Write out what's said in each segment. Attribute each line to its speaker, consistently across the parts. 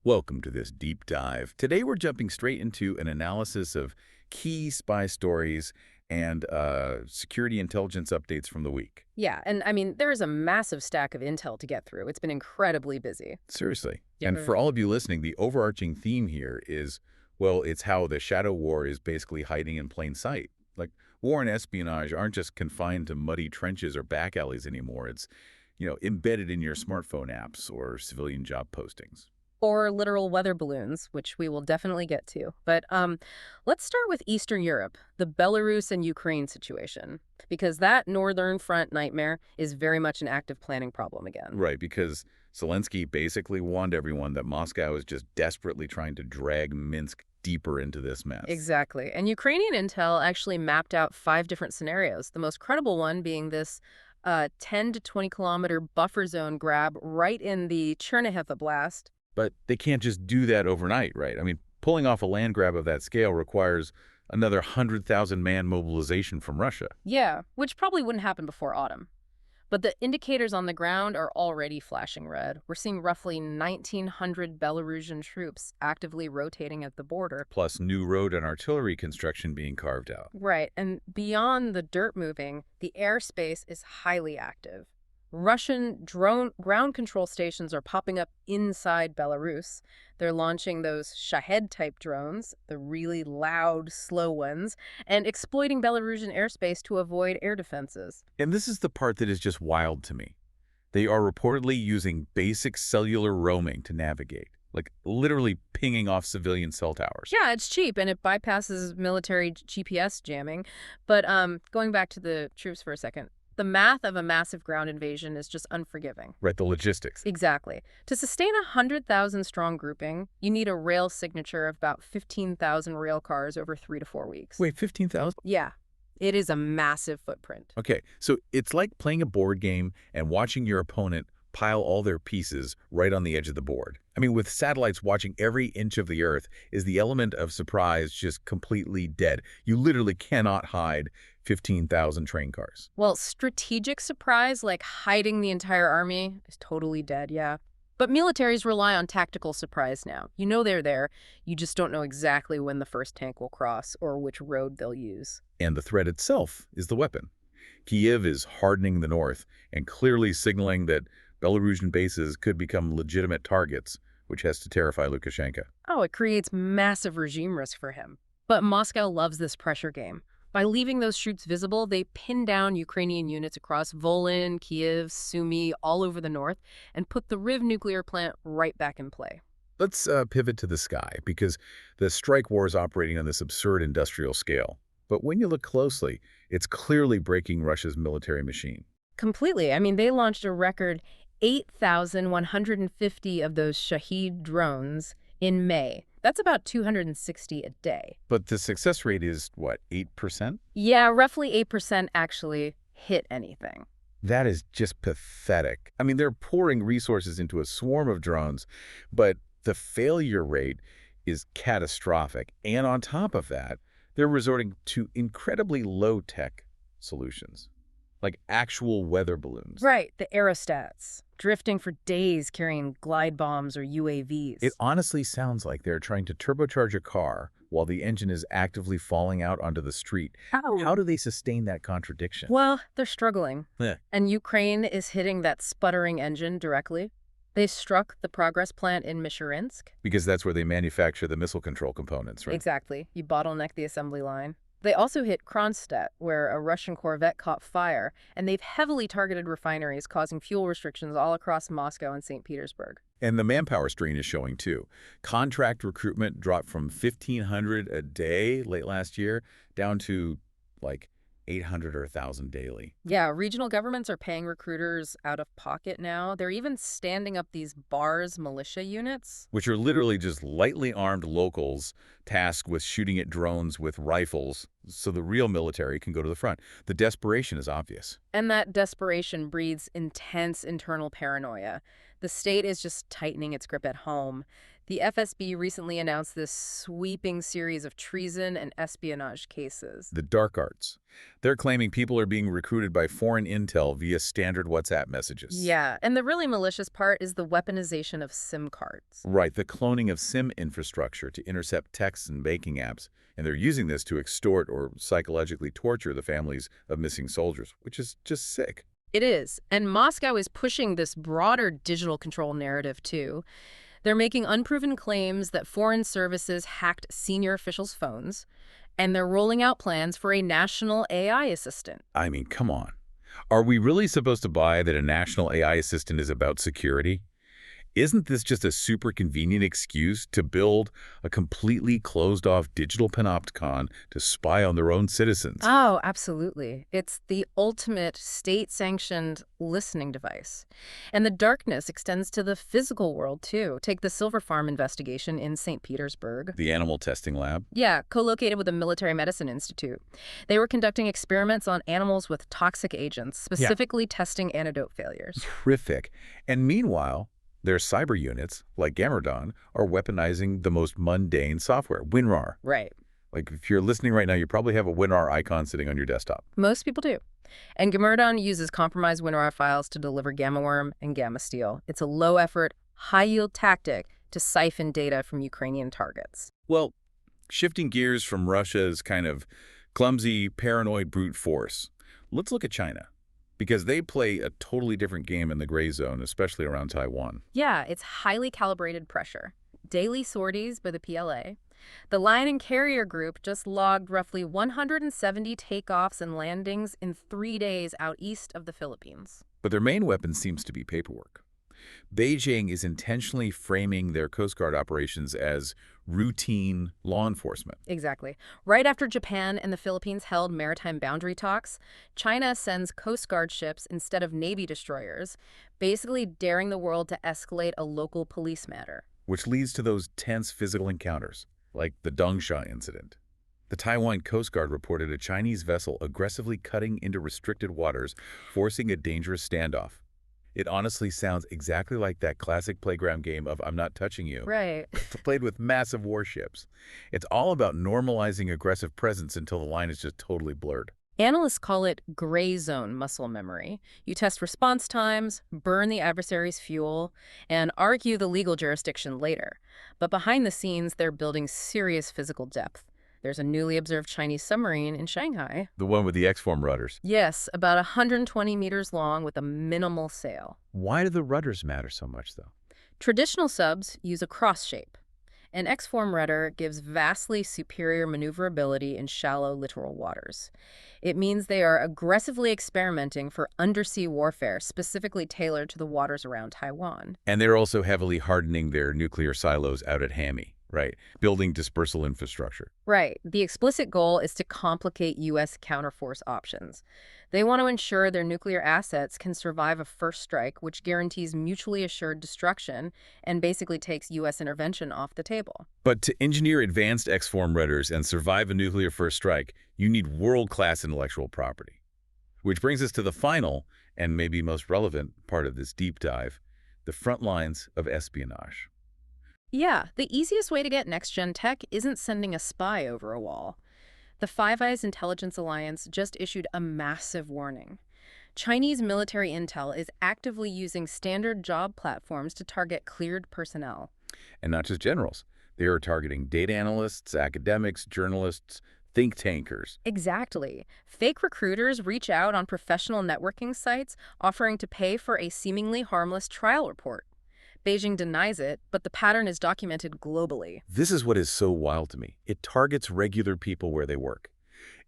Speaker 1: Welcome to this deep dive. Today we're jumping straight into an analysis of key spy stories and security intelligence updates from the week.
Speaker 2: Yeah, and I mean, there is a massive stack of intel to get through. It's been incredibly busy.
Speaker 1: Seriously.
Speaker 2: Yeah.
Speaker 1: And for all of you listening, the overarching theme here is, well, it's how the shadow war is basically hiding in plain sight. Like, war and espionage aren't just confined to muddy trenches or back alleys anymore. It's, embedded in your smartphone apps or civilian job postings.
Speaker 2: Or literal weather balloons, which we will definitely get to. But let's start with Eastern Europe, the Belarus and Ukraine situation, because that Northern Front nightmare is very much an active planning problem again.
Speaker 1: Right, because Zelensky basically warned everyone that Moscow is just desperately trying to drag Minsk deeper into this mess.
Speaker 2: Exactly. And Ukrainian intel actually mapped out 5 different scenarios, the most credible one being this 10 to 20 kilometer buffer zone grab right in the Chernihiv Oblast.
Speaker 1: But they can't just do that overnight, right? I mean, pulling off a land grab of that scale requires another 100,000-man mobilization from Russia.
Speaker 2: Yeah, which probably wouldn't happen before autumn. But the indicators on the ground are already flashing red. We're seeing roughly 1,900 Belarusian troops actively rotating at the border.
Speaker 1: Plus new road and artillery construction being carved out.
Speaker 2: Right, and beyond the dirt moving, the airspace is highly active. Russian drone ground control stations are popping up inside Belarus. They're launching those Shahed-type drones, the really loud, slow ones, and exploiting Belarusian airspace to avoid air defenses.
Speaker 1: And this is the part that is just wild to me. They are reportedly using basic cellular roaming to navigate, like literally pinging off civilian cell towers.
Speaker 2: Yeah, it's cheap, and it bypasses military GPS jamming. But going back to the troops for a second, the math of a massive ground invasion is just unforgiving.
Speaker 1: Right, the logistics.
Speaker 2: Exactly. To sustain a 100,000-strong grouping, you need a rail signature of about 15,000 rail cars over 3 to 4 weeks.
Speaker 1: Wait, 15,000?
Speaker 2: Yeah, it is a massive footprint.
Speaker 1: Okay, so it's like playing a board game and watching your opponent pile all their pieces right on the edge of the board. I mean, with satellites watching every inch of the Earth, is the element of surprise just completely dead? You literally cannot hide 15,000 train cars.
Speaker 2: Well, strategic surprise, like hiding the entire army, is totally dead, yeah. But militaries rely on tactical surprise now. You know they're there, you just don't know exactly when the first tank will cross or which road they'll use.
Speaker 1: And the threat itself is the weapon. Kyiv is hardening the north and clearly signaling that Belarusian bases could become legitimate targets, which has to terrify Lukashenko.
Speaker 2: Oh, it creates massive regime risk for him. But Moscow loves this pressure game. By leaving those troops visible, they pin down Ukrainian units across Volyn, Kyiv, Sumy, all over the north, and put the Riv nuclear plant right back in play.
Speaker 1: Let's pivot to the sky, because the strike war is operating on this absurd industrial scale. But when you look closely, it's clearly breaking Russia's military machine.
Speaker 2: Completely. I mean, they launched a record 8,150 of those Shahed drones in May. That's about 260 a day.
Speaker 1: But the success rate is, what, 8%?
Speaker 2: Yeah, roughly 8% actually hit anything.
Speaker 1: That is just pathetic. I mean, they're pouring resources into a swarm of drones, but the failure rate is catastrophic. And on top of that, they're resorting to incredibly low-tech solutions, like actual weather balloons.
Speaker 2: Right, the aerostats, drifting for days carrying glide bombs or UAVs.
Speaker 1: It honestly sounds like they're trying to turbocharge a car while the engine is actively falling out onto the street. How do they sustain that contradiction?
Speaker 2: Well, they're struggling.
Speaker 1: Yeah.
Speaker 2: And Ukraine is hitting that sputtering engine directly. They struck the Progress plant in Mishurinsk.
Speaker 1: Because that's where they manufacture the missile control components, right?
Speaker 2: Exactly. You bottleneck the assembly line. They also hit Kronstadt, where a Russian corvette caught fire, and they've heavily targeted refineries, causing fuel restrictions all across Moscow and St. Petersburg.
Speaker 1: And the manpower strain is showing, too. Contract recruitment dropped from 1,500 a day late last year down to, like, 800 or 1,000 daily.
Speaker 2: Yeah, regional governments are paying recruiters out of pocket now. They're even standing up these BARS militia units.
Speaker 1: Which are literally just lightly armed locals tasked with shooting at drones with rifles so the real military can go to the front. The desperation is obvious.
Speaker 2: And that desperation breeds intense internal paranoia. The state is just tightening its grip at home. The FSB recently announced this sweeping series of treason and espionage cases.
Speaker 1: The dark arts. They're claiming people are being recruited by foreign intel via standard WhatsApp messages.
Speaker 2: Yeah, and the really malicious part is the weaponization of SIM cards.
Speaker 1: Right, the cloning of SIM infrastructure to intercept texts and banking apps. And they're using this to extort or psychologically torture the families of missing soldiers, which is just sick.
Speaker 2: It is, and Moscow is pushing this broader digital control narrative too. They're making unproven claims that foreign services hacked senior officials' phones, and they're rolling out plans for a national AI assistant.
Speaker 1: I mean, come on. Are we really supposed to buy that a national AI assistant is about security? Isn't this just a super convenient excuse to build a completely closed-off digital panopticon to spy on their own citizens?
Speaker 2: Oh, absolutely. It's the ultimate state-sanctioned listening device. And the darkness extends to the physical world, too. Take the Silver Farm investigation in St. Petersburg.
Speaker 1: The animal testing lab?
Speaker 2: Yeah, co-located with the Military Medicine Institute. They were conducting experiments on animals with toxic agents, specifically testing antidote failures.
Speaker 1: Terrific. And meanwhile, their cyber units, like Gamardon, are weaponizing the most mundane software, WinRAR.
Speaker 2: Right.
Speaker 1: Like, if you're listening right now, you probably have a WinRAR icon sitting on your desktop.
Speaker 2: Most people do. And Gamardon uses compromised WinRAR files to deliver gamma worm and gamma steel. It's a low-effort, high-yield tactic to siphon data from Ukrainian targets.
Speaker 1: Well, shifting gears from Russia's kind of clumsy, paranoid brute force, let's look at China. Because they play a totally different game in the gray zone, especially around Taiwan.
Speaker 2: Yeah, it's highly calibrated pressure. Daily sorties by the PLA. The Lion and Carrier Group just logged roughly 170 takeoffs and landings in 3 days out east of the Philippines.
Speaker 1: But their main weapon seems to be paperwork. Beijing is intentionally framing their Coast Guard operations as routine law enforcement.
Speaker 2: Exactly. Right after Japan and the Philippines held maritime boundary talks, China sends Coast Guard ships instead of Navy destroyers, basically daring the world to escalate a local police matter.
Speaker 1: Which leads to those tense physical encounters, like the Dongsha incident. The Taiwan Coast Guard reported a Chinese vessel aggressively cutting into restricted waters, forcing a dangerous standoff. It honestly sounds exactly like that classic playground game of I'm not touching you.
Speaker 2: Right.
Speaker 1: Played with massive warships. It's all about normalizing aggressive presence until the line is just totally blurred.
Speaker 2: Analysts call it gray zone muscle memory. You test response times, burn the adversary's fuel, and argue the legal jurisdiction later. But behind the scenes, they're building serious physical depth. There's a newly observed Chinese submarine in Shanghai.
Speaker 1: The one with the X-form rudders.
Speaker 2: Yes, about 120 meters long with a minimal sail.
Speaker 1: Why do the rudders matter so much, though?
Speaker 2: Traditional subs use a cross shape. An X-form rudder gives vastly superior maneuverability in shallow littoral waters. It means they are aggressively experimenting for undersea warfare specifically tailored to the waters around Taiwan.
Speaker 1: And they're also heavily hardening their nuclear silos out at Hami, right? Building dispersal infrastructure.
Speaker 2: Right. The explicit goal is to complicate U.S. counterforce options. They want to ensure their nuclear assets can survive a first strike, which guarantees mutually assured destruction and basically takes U.S. intervention off the table.
Speaker 1: But to engineer advanced X-form rudders and survive a nuclear first strike, you need world-class intellectual property. Which brings us to the final, and maybe most relevant, part of this deep dive, the front lines of espionage.
Speaker 2: Yeah, the easiest way to get next-gen tech isn't sending a spy over a wall. The Five Eyes Intelligence Alliance just issued a massive warning. Chinese military intel is actively using standard job platforms to target cleared personnel.
Speaker 1: And not just generals. They are targeting data analysts, academics, journalists, think tankers.
Speaker 2: Exactly. Fake recruiters reach out on professional networking sites offering to pay for a seemingly harmless trial report. Beijing denies it, but the pattern is documented globally.
Speaker 1: This is what is so wild to me. It targets regular people where they work.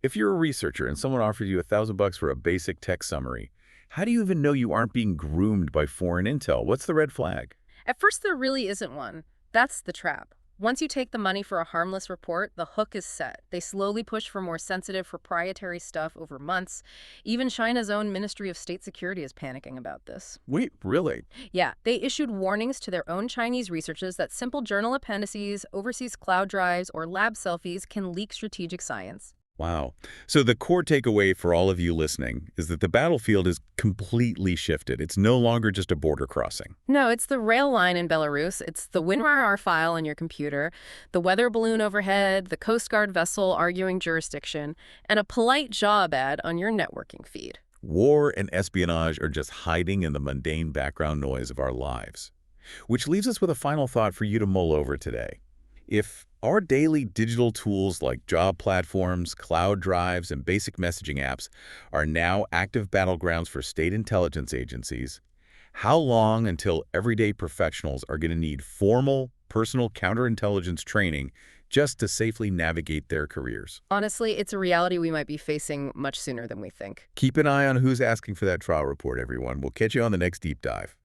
Speaker 1: If you're a researcher and someone offers you $1,000 for a basic tech summary, how do you even know you aren't being groomed by foreign intel? What's the red flag?
Speaker 2: At first, there really isn't one. That's the trap. Once you take the money for a harmless report, the hook is set. They slowly push for more sensitive proprietary stuff over months. Even China's own Ministry of State Security is panicking about this.
Speaker 1: Wait, really?
Speaker 2: Yeah, they issued warnings to their own Chinese researchers that simple journal appendices, overseas cloud drives, or lab selfies can leak strategic science.
Speaker 1: Wow. So the core takeaway for all of you listening is that the battlefield is completely shifted. It's no longer just a border crossing.
Speaker 2: No, it's the rail line in Belarus. It's the WinRAR file on your computer, the weather balloon overhead, the Coast Guard vessel arguing jurisdiction, and a polite job ad on your networking feed.
Speaker 1: War and espionage are just hiding in the mundane background noise of our lives. Which leaves us with a final thought for you to mull over today. If our daily digital tools like job platforms, cloud drives, and basic messaging apps are now active battlegrounds for state intelligence agencies, how long until everyday professionals are going to need formal, personal counterintelligence training just to safely navigate their careers?
Speaker 2: Honestly, it's a reality we might be facing much sooner than we think.
Speaker 1: Keep an eye on who's asking for that trial report, everyone. We'll catch you on the next deep dive.